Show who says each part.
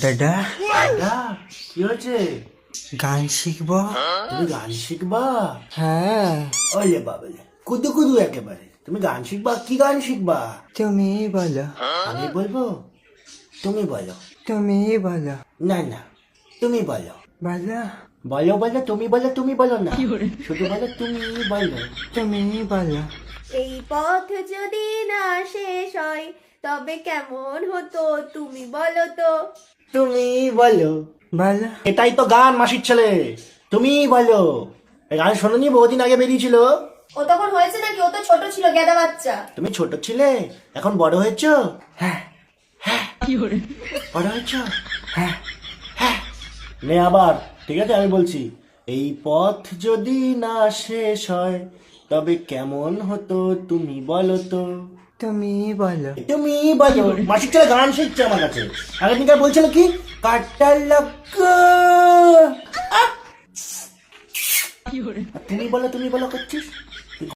Speaker 1: দাদা
Speaker 2: দাদা কি হয়েছে?
Speaker 1: গান শিখবো।
Speaker 2: তুমি গান শিখবা?
Speaker 1: হ্যাঁ,
Speaker 2: ওলে বাবলে কুদু কুদু একেবারে। তুমি গান শিখবা? কি গান শিখবা?
Speaker 1: তুমি বলো,
Speaker 2: আমি বলবো? তুমি বলো।
Speaker 1: তুমি বলো,
Speaker 2: না না, তুমি বলো।
Speaker 1: বলো,
Speaker 2: বলো বলো, তুমি বলো, তুমি বলো না, শুধু বলো তুমি বলো।
Speaker 1: তুমি বলো।
Speaker 3: এই পথ যদি না শেষ হয় তবে কেমন হতো তুমি বলো তো।
Speaker 2: তুমি বলো।
Speaker 1: বলো,
Speaker 2: এটাই তো গান, মাসির ছেলে। তুমি বলো। এই গান শোনোনি? বহুদিন আগে বেরিয়েছিল।
Speaker 3: ও তখন হয়েছে নাকি? ও তো ছোট ছিল, গেদা বাচ্চা।
Speaker 2: তুমি ছোট ছিলে, এখন বড় হয়েছো।
Speaker 1: হ্যাঁ,
Speaker 2: বড় হয়েছো। হ্যাঁ হ্যাঁ। নে আবার, ঠিক আছে আমি বলছি। এই পথ যদি না শেষ হয় তবে কেমন হতো তুমি বলো তো।
Speaker 1: তুমি বলো।
Speaker 2: তুমি বলো। মাসির ছেলে গান শিখছে আমার কাছে। আগের দিনকার বলছিল কি, কাটা লাগা। তুমি বলো, তুমি বলো করছিস।